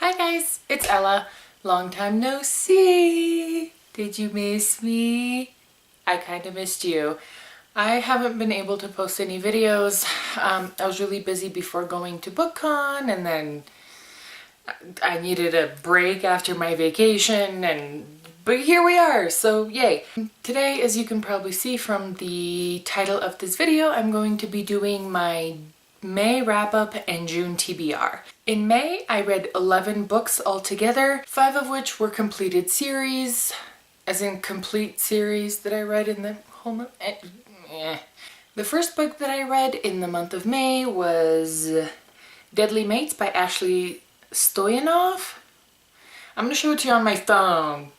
Hi guys, it's Ella. Long time no see. Did you miss me? I kind of missed you. I haven't been able to post any videos. I was really busy before going to BookCon, and then I needed a break after my vacation, but here we are, so yay. Today, as you can probably see from the title of this video, I'm going to be doing my May wrap-up and June TBR. In May, I read 11 books altogether, 5 of which were completed series, as in complete series that I read in the whole month. The first book that I read in the month of May was Deadly Mates by Ashley Stoyanov. I'm gonna show it to you on my phone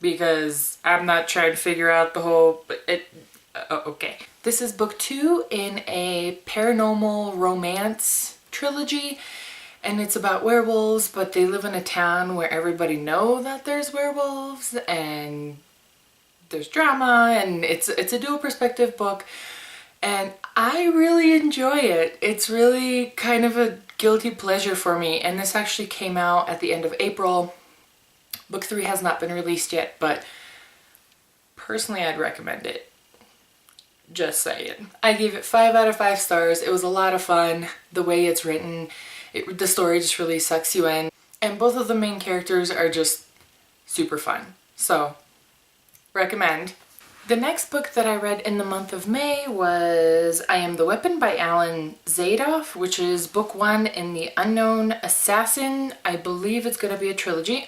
because I'm not trying to figure out the whole, okay. This is book 2 in a paranormal romance trilogy, and it's about werewolves, but they live in a town where everybody knows that there's werewolves and there's drama, and it's a dual perspective book, and I really enjoy it. It's really kind of a guilty pleasure for me, and this actually came out at the end of April. Book 3 has not been released yet, but personally I'd recommend it. Just saying. I gave it 5 out of 5 stars. It was a lot of fun. The way it's written, the story just really sucks you in, and both of the main characters are just super fun. So, recommend. The next book that I read in the month of May was I Am the Weapon by Alan Zadoff, which is book 1 in the Unknown Assassin. I believe it's going to be a trilogy.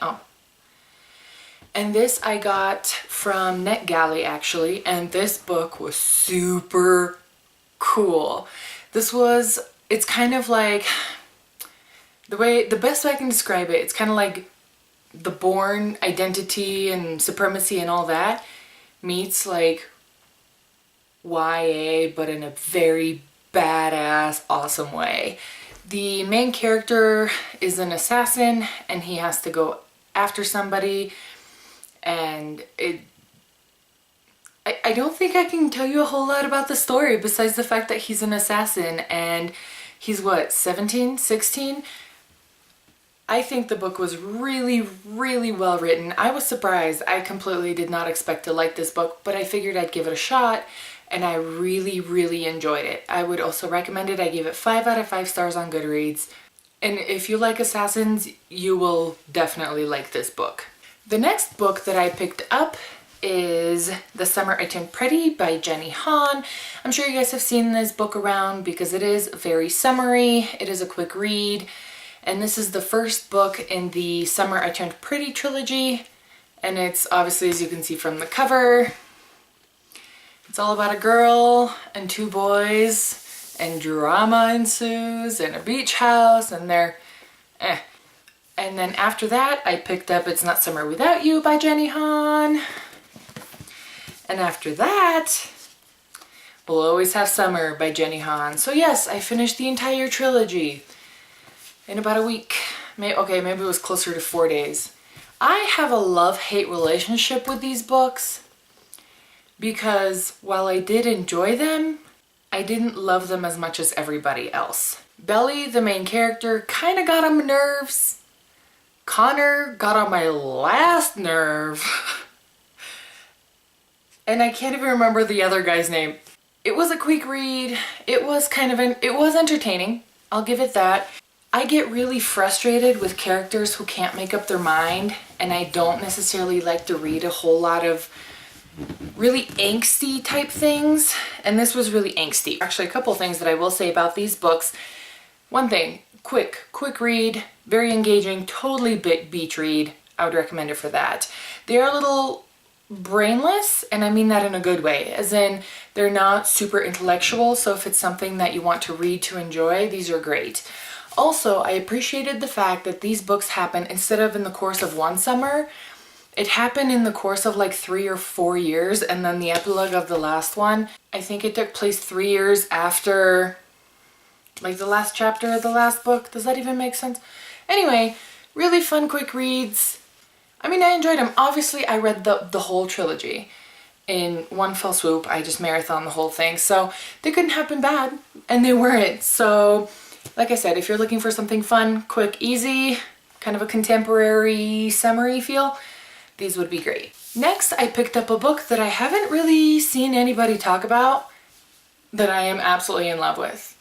And this I got from NetGalley actually, and this book was super cool. It's kind of like, the best way I can describe it, it's kind of like the Bourne identity and supremacy and all that meets like YA, but in a very badass, awesome way. The main character is an assassin and he has to go after somebody, and I don't think I can tell you a whole lot about the story besides the fact that he's an assassin and he's what, 17, 16? I think the book was really, really well written. I was surprised. I completely did not expect to like this book, but I figured I'd give it a shot, and I really, really enjoyed it. I would also recommend it. I gave it 5 out of 5 stars on Goodreads. And if you like assassins, you will definitely like this book. The next book that I picked up is The Summer I Turned Pretty by Jenny Han. I'm sure you guys have seen this book around because it is very summery. It is a quick read. And this is the first book in the Summer I Turned Pretty trilogy. And it's obviously, as you can see from the cover, it's all about a girl and 2 boys, and drama ensues, and a beach house, and they're And then after that, I picked up It's Not Summer Without You by Jenny Han. And after that, We'll Always Have Summer by Jenny Han. So yes, I finished the entire trilogy in about a week. Maybe it was closer to 4 days. I have a love-hate relationship with these books because while I did enjoy them, I didn't love them as much as everybody else. Belly, the main character, kind of got on my nerves. Connor got on my last nerve. And I can't even remember the other guy's name. It was a quick read. It was entertaining. I'll give it that. I get really frustrated with characters who can't make up their mind, and I don't necessarily like to read a whole lot of really angsty type things, and this was really angsty. Actually, a couple things that I will say about these books. One thing, quick read, very engaging, totally beach read. I would recommend it for that. They are a little brainless, and I mean that in a good way, as in they're not super intellectual, so if it's something that you want to read to enjoy, these are great. Also, I appreciated the fact that these books happen instead of in the course of one summer. It happened in the course of like 3 or 4 years, and then the epilogue of the last one, I think it took place 3 years after like the last chapter of the last book. Does that even make sense? Anyway, really fun quick reads. I mean, I enjoyed them. Obviously, I read the whole trilogy in one fell swoop. I just marathoned the whole thing, so they couldn't happen bad, and they weren't. So like I said, if you're looking for something fun, quick, easy, kind of a contemporary summery feel, these would be great. Next, I picked up a book that I haven't really seen anybody talk about that I am absolutely in love with.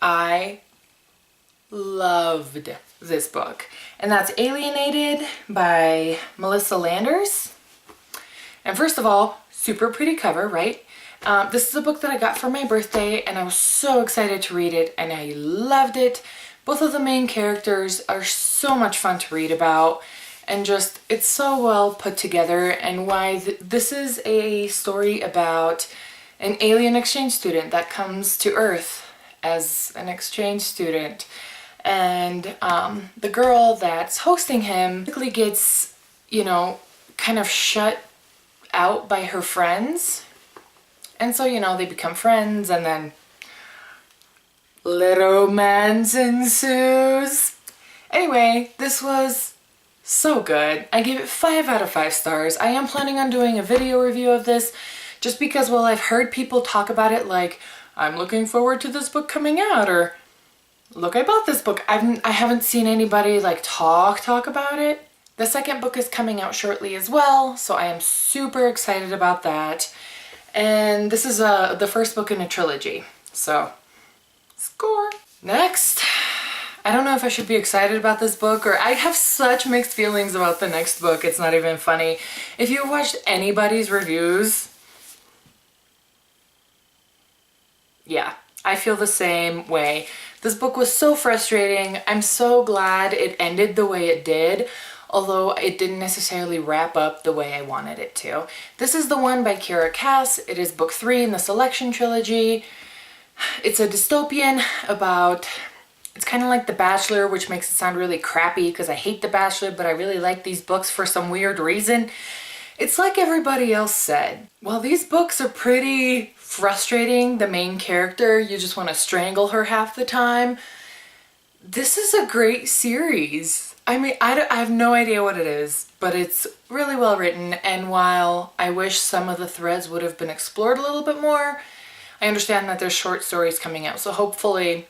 I loved this book, and that's Alienated by Melissa Landers. And first of all, super pretty cover, right? This is a book that I got for my birthday, and I was so excited to read it, and I loved it. Both of the main characters are so much fun to read about, and just, it's so well put together. And why this is a story about an alien exchange student that comes to Earth as an exchange student. And the girl that's hosting him basically gets, you know, kind of shut out by her friends. And so, you know, they become friends, and then little romance ensues. Anyway, this was so good. I gave it 5 out of 5 stars. I am planning on doing a video review of this just because, well, I've heard people talk about it like, I'm looking forward to this book coming out, or look, I bought this book. I haven't seen anybody like talk about it. The second book is coming out shortly as well, so I am super excited about that. And this is the first book in a trilogy, so score. Next, I don't know if I should be excited about this book, or I have such mixed feelings about the next book, it's not even funny. If you watched anybody's reviews, yeah, I feel the same way. This book was so frustrating. I'm so glad it ended the way it did, although it didn't necessarily wrap up the way I wanted it to. This is The One by Kiera Cass. It is book 3 in the Selection trilogy. It's a dystopian about, it's kind of like The Bachelor, which makes it sound really crappy because I hate The Bachelor, but I really like these books for some weird reason. It's like everybody else said. While these books are pretty frustrating, the main character, you just want to strangle her half the time, this is a great series. I mean, I have no idea what it is, but it's really well written, and while I wish some of the threads would have been explored a little bit more, I understand that there's short stories coming out, so hopefully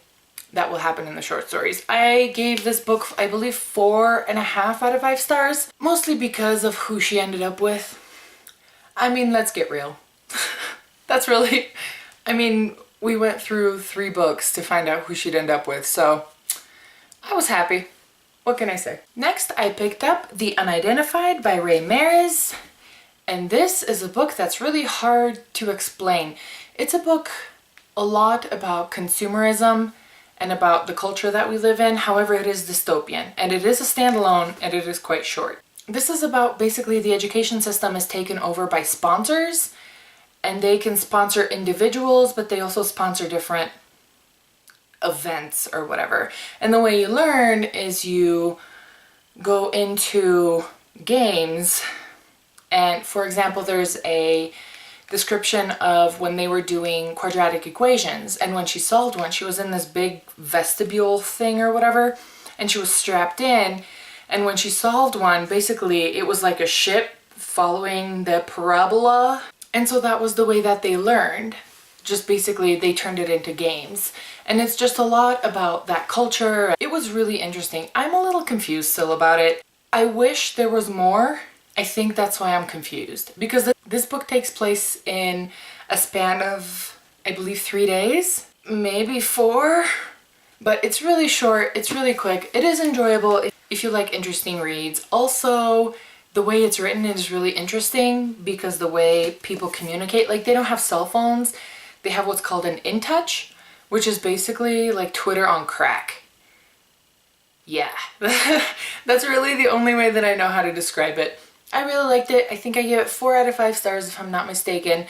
that will happen in the short stories. I gave this book, I believe, 4.5 out of 5 stars, mostly because of who she ended up with. I mean, let's get real. That's really, I mean, we went through 3 books to find out who she'd end up with, so I was happy. What can I say? Next, I picked up The Unidentified by Ray Maris, and this is a book that's really hard to explain. It's a book a lot about consumerism and about the culture that we live in. However, it is dystopian, and it is a standalone, and it is quite short. This is about basically the education system is taken over by sponsors, and they can sponsor individuals, but they also sponsor different events or whatever. And the way you learn is you go into games, and for example, there's a description of when they were doing quadratic equations, and when she solved one, she was in this big vestibule thing or whatever, and she was strapped in, and when she solved one, basically it was like a ship following the parabola, and so that was the way that they learned. Just basically they turned it into games, and it's just a lot about that culture. It was really interesting. I'm a little confused still about it. I wish there was more. I think that's why I'm confused, because this book takes place in a span of, I believe, 3 days, maybe 4, but it's really short, it's really quick, it is enjoyable if you like interesting reads. Also, the way it's written is really interesting because the way people communicate, like they don't have cell phones, they have what's called an in-touch, which is basically like Twitter on crack. Yeah, that's really the only way that I know how to describe it. I really liked it. I think I gave it 4 out of 5 stars if I'm not mistaken.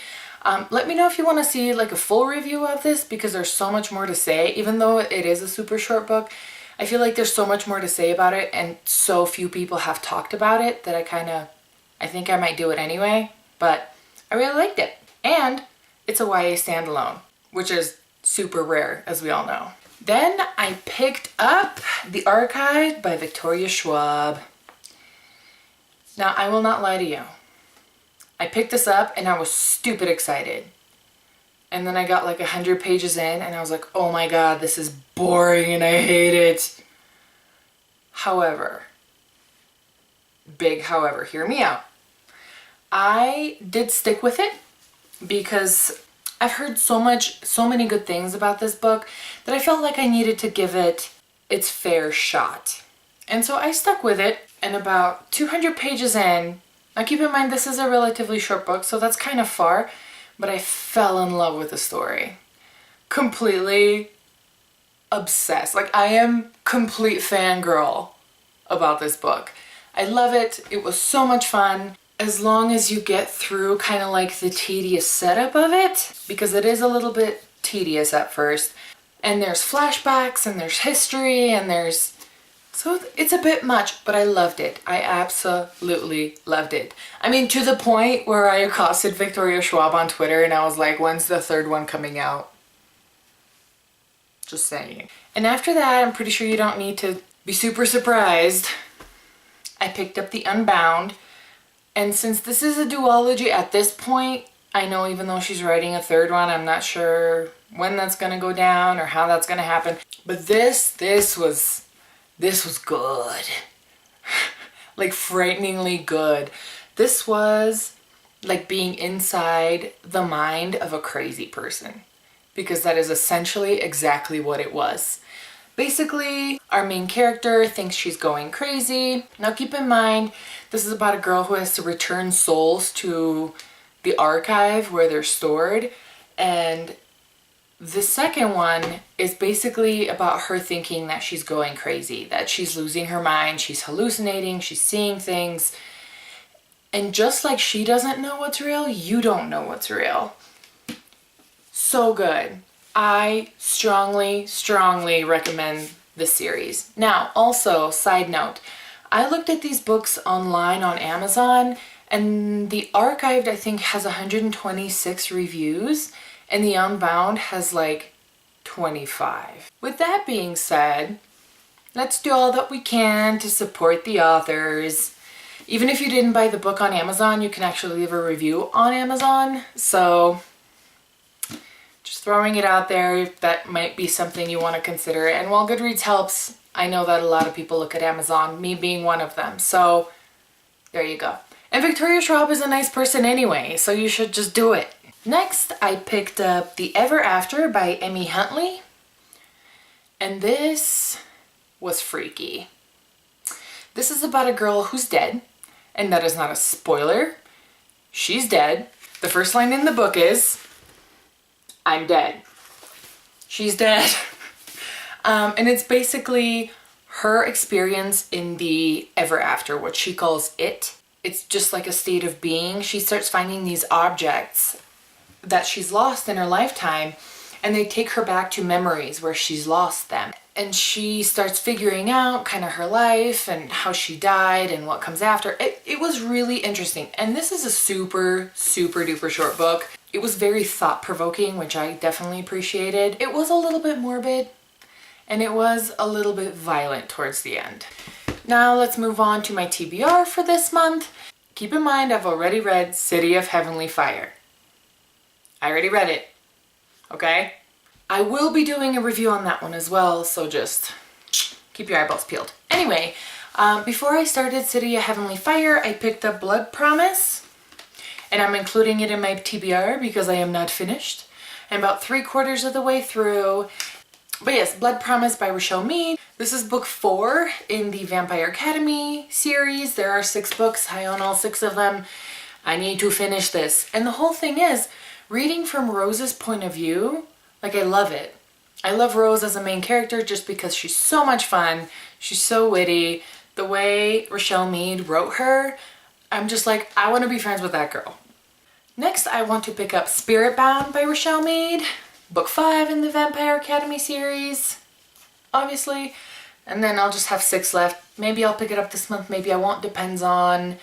Let me know if you want to see like a full review of this, because there's so much more to say. Even though it is a super short book, I feel like there's so much more to say about it, and so few people have talked about it that I think I might do it anyway, but I really liked it. And it's a YA standalone, which is super rare, as we all know. Then I picked up The Archive by Victoria Schwab. Now, I will not lie to you. I picked this up and I was stupid excited. And then I got like 100 pages in and I was like, oh my god, this is boring and I hate it. However, big however. Hear me out. I did stick with it because I've heard so many good things about this book that I felt like I needed to give it its fair shot. And so I stuck with it, and about 200 pages in, now keep in mind this is a relatively short book, so that's kind of far, but I fell in love with the story. Completely obsessed. Like, I am complete fangirl about this book. I love it. It was so much fun. As long as you get through kind of like the tedious setup of it, because it is a little bit tedious at first. And there's flashbacks and there's history and there's... So it's a bit much, but I loved it. I absolutely loved it. I mean, to the point where I accosted Victoria Schwab on Twitter and I was like, when's the third one coming out? Just saying. And after that, I'm pretty sure you don't need to be super surprised. I picked up the Unbound. And since this is a duology at this point, I know even though she's writing a third one, I'm not sure when that's gonna go down or how that's gonna happen. But this was good. Like, frighteningly good. This was like being inside the mind of a crazy person, because that is essentially exactly what it was. Basically, our main character thinks she's going crazy. Now keep in mind, this is about a girl who has to return souls to the archive where they're stored. And the second one is basically about her thinking that she's going crazy, that she's losing her mind, she's hallucinating, she's seeing things. And just like she doesn't know what's real, you don't know what's real. So good. I strongly recommend this series. Now, also, side note, I looked at these books online on Amazon, and the Archived, I think, has 126 reviews, and the Unbound has like 25. With that being said, let's do all that we can to support the authors. Even if you didn't buy the book on Amazon, you can actually leave a review on Amazon. So just throwing it out there, if that might be something you want to consider. And while Goodreads helps, I know that a lot of people look at Amazon, me being one of them. So there you go. And Victoria Schwab is a nice person anyway, so you should just do it. Next, I picked up The Ever After by Emmy Huntley. And this was freaky. This is about a girl who's dead, and that is not a spoiler. She's dead. The first line in the book is, I'm dead. She's dead. And it's basically her experience in the ever after, what she calls it. It's just like a state of being. She starts finding these objects that she's lost in her lifetime, and they take her back to memories where she's lost them. And she starts figuring out kind of her life and how she died and what comes after. It was really interesting. And this is a super duper short book. It was very thought-provoking, which I definitely appreciated. It was a little bit morbid, and it was a little bit violent towards the end. Now let's move on to my TBR for this month. Keep in mind, I've already read City of Heavenly Fire. I already read it, okay? I will be doing a review on that one as well, so just keep your eyeballs peeled. Anyway, before I started City of Heavenly Fire, I picked up Blood Promise. And I'm including it in my TBR because I am not finished. I'm about 3/4 of the way through. But yes, Blood Promise by Rochelle Mead. This is book 4 in the Vampire Academy series. There are 6 books. I own all 6 of them. I need to finish this. And the whole thing is, reading from Rose's point of view, like, I love it. I love Rose as a main character just because she's so much fun. She's so witty. The way Rochelle Mead wrote her, I'm just like, I want to be friends with that girl. Next, I want to pick up Spirit Bound by Rochelle Mead, book 5 in the Vampire Academy series, obviously. And then I'll just have 6 left. Maybe I'll pick it up this month, maybe I won't. Depends on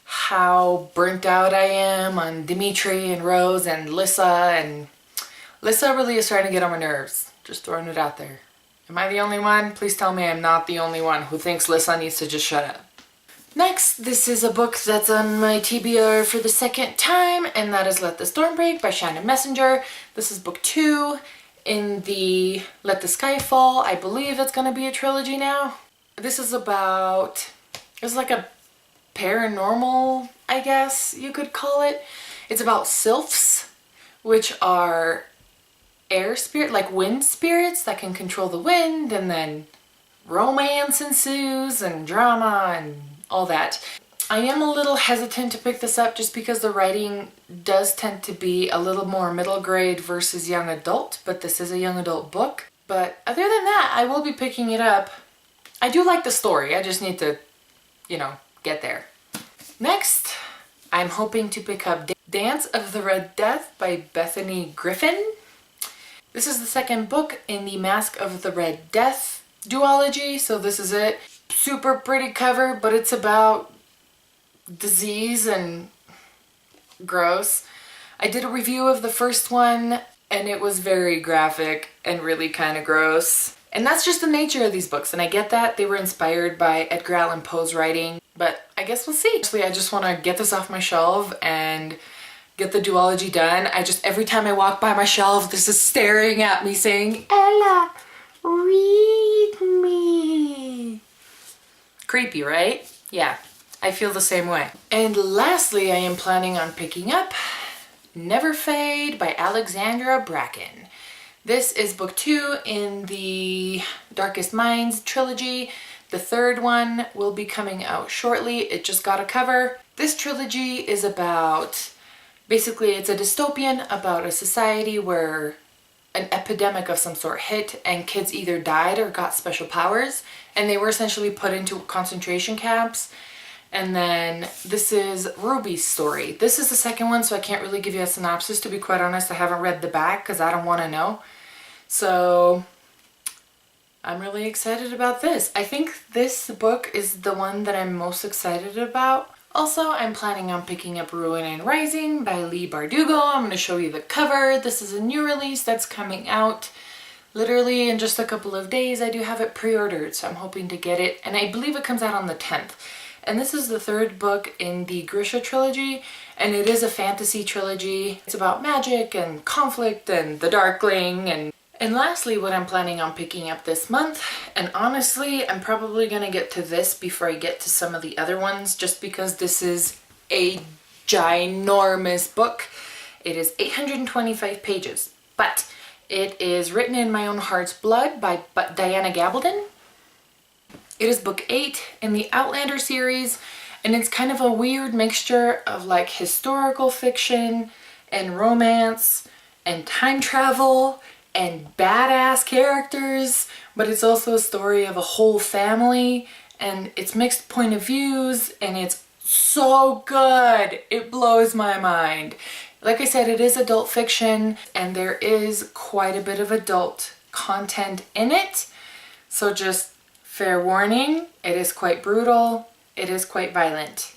how burnt out I am on Dimitri and Rose and Lissa. And Lissa really is starting to get on my nerves. Just throwing it out there. Am I the only one? Please tell me I'm not the only one who thinks Lissa needs to just shut up. Next, this is a book that's on my TBR for the second time, and that is Let the Storm Break by Shannon Messenger. This is book 2 in the Let the Sky Fall. I believe it's going to be a trilogy now. This is about, it's like a paranormal, I guess you could call it. It's about sylphs, which are air spirit, like wind spirits that can control the wind, and then romance ensues and drama and all that. I am a little hesitant to pick this up just because the writing does tend to be a little more middle grade versus young adult, but this is a young adult book. But other than that, I will be picking it up. I do like the story, I just need to, you know, get there. Next, I'm hoping to pick up Dance of the Red Death by Bethany Griffin. This is the second book in the Mask of the Red Death duology, so this is it. Super pretty cover, but it's about disease and gross. I did a review of the first one and it was very graphic and really kind of gross. And that's just the nature of these books, and I get that they were inspired by Edgar Allan Poe's writing, but I guess we'll see. Actually, I just want to get this off my shelf and get the duology done. Every time I walk by my shelf, this is staring at me saying, Ella, read me. Creepy, right? Yeah, I feel the same way. And lastly, I am planning on picking up Never Fade by Alexandra Bracken. This is book 2 in the Darkest Minds trilogy. The third one will be coming out shortly. It just got a cover. This trilogy is about, basically it's a dystopian about a society where an epidemic of some sort hit and kids either died or got special powers, and they were essentially put into concentration camps. And then this is Ruby's story. This is the second one, so I can't really give you a synopsis, to be quite honest. I haven't read the back because I don't want to know. So I'm really excited about this. I think this book is the one that I'm most excited about. Also, I'm planning on picking up Ruin and Rising by Leigh Bardugo. I'm going to show you the cover. This is a new release that's coming out literally in just a couple of days. I do have it pre-ordered, so I'm hoping to get it. And I believe it comes out on the 10th. And this is the third book in the Grisha trilogy, and it is a fantasy trilogy. It's about magic and conflict and the Darkling. And lastly, what I'm planning on picking up this month, and honestly, I'm probably going to get to this before I get to some of the other ones, just because this is a ginormous book. It is 825 pages, but it is written in my own heart's blood by Diana Gabaldon. It is book 8 in the Outlander series, and it's kind of a weird mixture of like historical fiction and romance and time travel and badass characters, but it's also a story of a whole family, and it's mixed point of views, and it's so good. It blows my mind. Like I said, it is adult fiction, and there is quite a bit of adult content in it, so just fair warning, it is quite brutal, it is quite violent.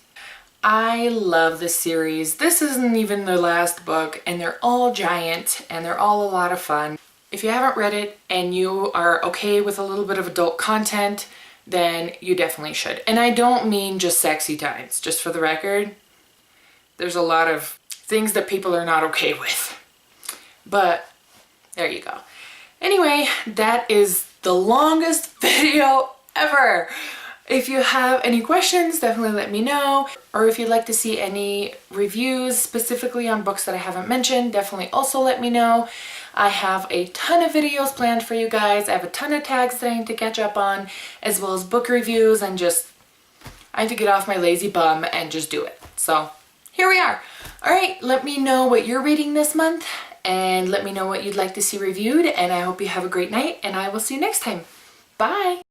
I love this series. This isn't even the last book, and they're all giant, and they're all a lot of fun. If you haven't read it and you are okay with a little bit of adult content, then you definitely should. And I don't mean just sexy times, just for the record. There's a lot of things that people are not okay with. But there you go. Anyway, that is the longest video ever. If you have any questions, definitely let me know. Or if you'd like to see any reviews specifically on books that I haven't mentioned, definitely also let me know. I have a ton of videos planned for you guys. I have a ton of tags that I need to catch up on, as well as book reviews, and just, I have to get off my lazy bum and just do it. So here we are. All right, let me know what you're reading this month, and let me know what you'd like to see reviewed, and I hope you have a great night, and I will see you next time. Bye!